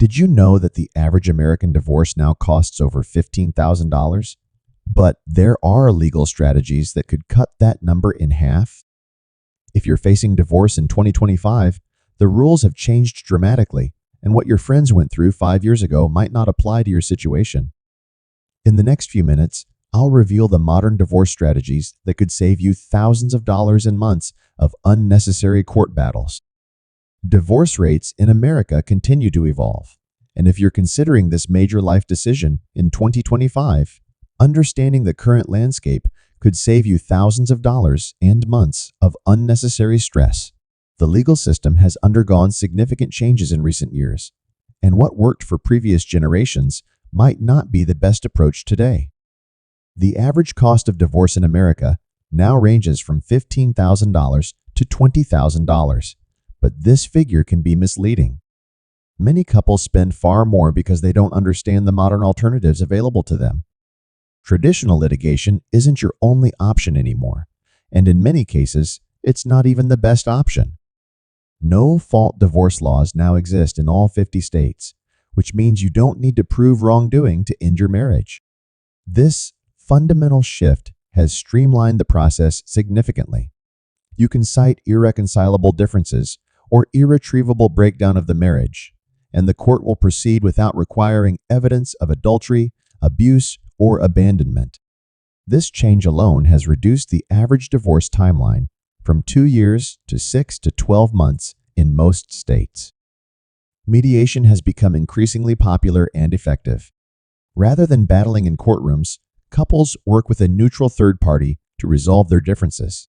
Did you know that the average American divorce now costs over $15,000? But there are legal strategies that could cut that number in half. If you're facing divorce in 2025, the rules have changed dramatically, and what your friends went through 5 years ago might not apply to your situation. In the next few minutes, I'll reveal the modern divorce strategies that could save you thousands of dollars and months of unnecessary court battles. Divorce rates in America continue to evolve, and if you're considering this major life decision in 2025, understanding the current landscape could save you thousands of dollars and months of unnecessary stress. The legal system has undergone significant changes in recent years, and what worked for previous generations might not be the best approach today. The average cost of divorce in America now ranges from $15,000 to $20,000, but this figure can be misleading. Many couples spend far more because they don't understand the modern alternatives available to them. Traditional litigation isn't your only option anymore, and in many cases, it's not even the best option. No-fault divorce laws now exist in all 50 states, which means you don't need to prove wrongdoing to end your marriage. This fundamental shift has streamlined the process significantly. You can cite irreconcilable differences or irretrievable breakdown of the marriage, and the court will proceed without requiring evidence of adultery, abuse, or abandonment. This change alone has reduced the average divorce timeline from 2 years to 6 to 12 months in most states. Mediation has become increasingly popular and effective. Rather than battling in courtrooms, couples work with a neutral third party to resolve their differences.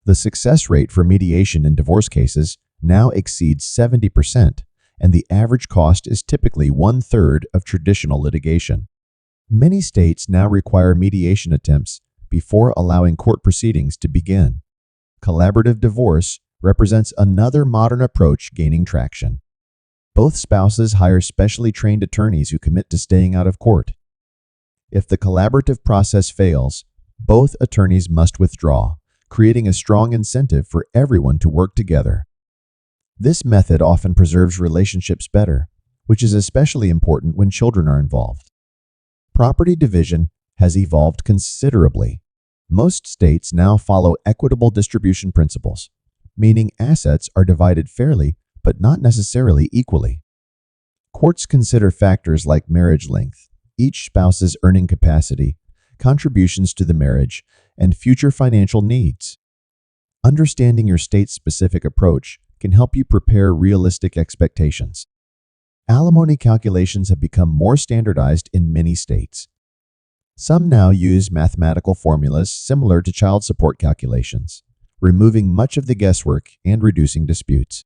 The success rate for mediation in divorce cases now exceeds 70%, and the average cost is typically 1/3 of traditional litigation. Many states now require mediation attempts before allowing court proceedings to begin. Collaborative divorce represents another modern approach gaining traction. Both spouses hire specially trained attorneys who commit to staying out of court. If the collaborative process fails, both attorneys must withdraw, creating a strong incentive for everyone to work together. This method often preserves relationships better, which is especially important when children are involved. Property division has evolved considerably. Most states now follow equitable distribution principles, meaning assets are divided fairly but not necessarily equally. Courts consider factors like marriage length, each spouse's earning capacity, contributions to the marriage, and future financial needs. Understanding your state's specific approach can help you prepare realistic expectations. Alimony calculations have become more standardized in many states. Some now use mathematical formulas similar to child support calculations, removing much of the guesswork and reducing disputes.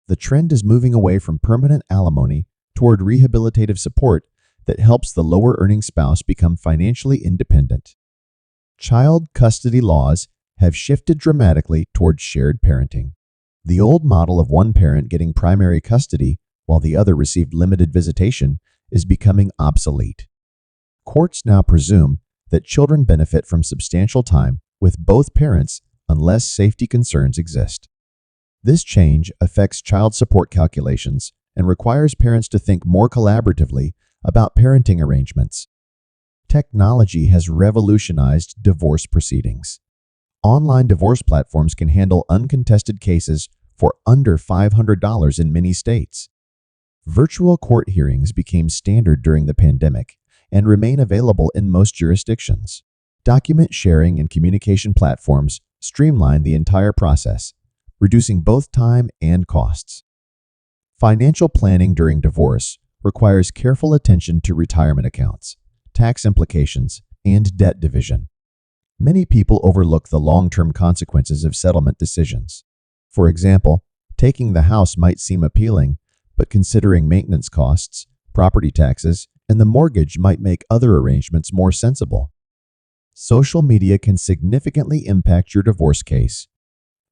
The trend is moving away from permanent alimony toward rehabilitative support that helps the lower-earning spouse become financially independent. Child custody laws have shifted dramatically toward shared parenting. The old model of one parent getting primary custody while the other received limited visitation is becoming obsolete. Courts now presume that children benefit from substantial time with both parents unless safety concerns exist. This change affects child support calculations and requires parents to think more collaboratively about parenting arrangements. Technology has revolutionized divorce proceedings. Online divorce platforms can handle uncontested cases for under $500 in many states. Virtual court hearings became standard during the pandemic and remain available in most jurisdictions. Document sharing and communication platforms streamline the entire process, reducing both time and costs. Financial planning during divorce requires careful attention to retirement accounts, tax implications, and debt division. Many people overlook the long-term consequences of settlement decisions. For example, taking the house might seem appealing, but considering maintenance costs, property taxes, and the mortgage might make other arrangements more sensible. Social media can significantly impact your divorce case.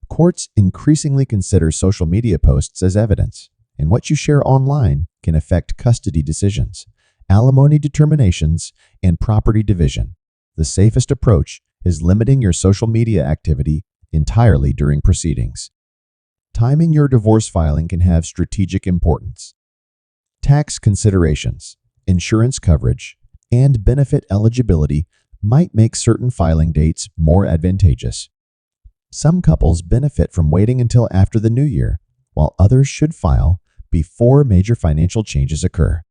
Courts increasingly consider social media posts as evidence, and what you share online can affect custody decisions, alimony determinations, and property division. The safest approach is limiting your social media activity entirely during proceedings. Timing your divorce filing can have strategic importance. Tax considerations, insurance coverage, and benefit eligibility might make certain filing dates more advantageous. Some couples benefit from waiting until after the new year, while others should file before major financial changes occur.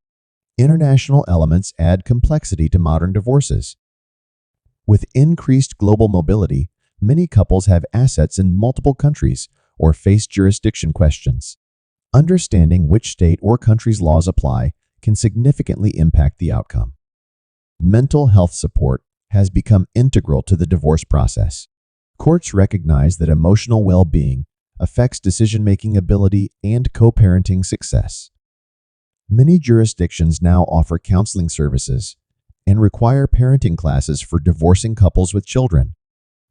International elements add complexity to modern divorces. With increased global mobility, many couples have assets in multiple countries or face jurisdiction questions. Understanding which state or country's laws apply can significantly impact the outcome. Mental health support has become integral to the divorce process. Courts recognize that emotional well-being affects decision-making ability and co-parenting success. Many jurisdictions now offer counseling services and require parenting classes for divorcing couples with children.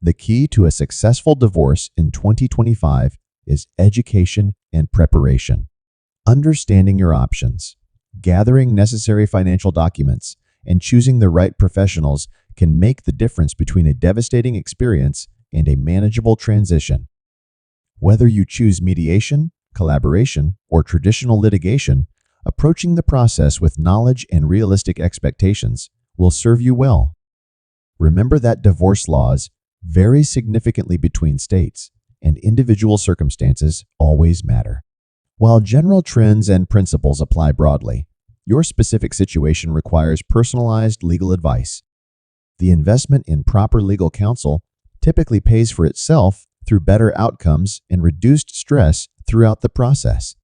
The key to a successful divorce in 2025 is education and preparation. Understanding your options, gathering necessary financial documents, and choosing the right professionals can make the difference between a devastating experience and a manageable transition. Whether you choose mediation, collaboration, or traditional litigation, approaching the process with knowledge and realistic expectations will serve you well. Remember that divorce laws vary significantly between states, and individual circumstances always matter. While general trends and principles apply broadly, your specific situation requires personalized legal advice. The investment in proper legal counsel typically pays for itself through better outcomes and reduced stress throughout the process.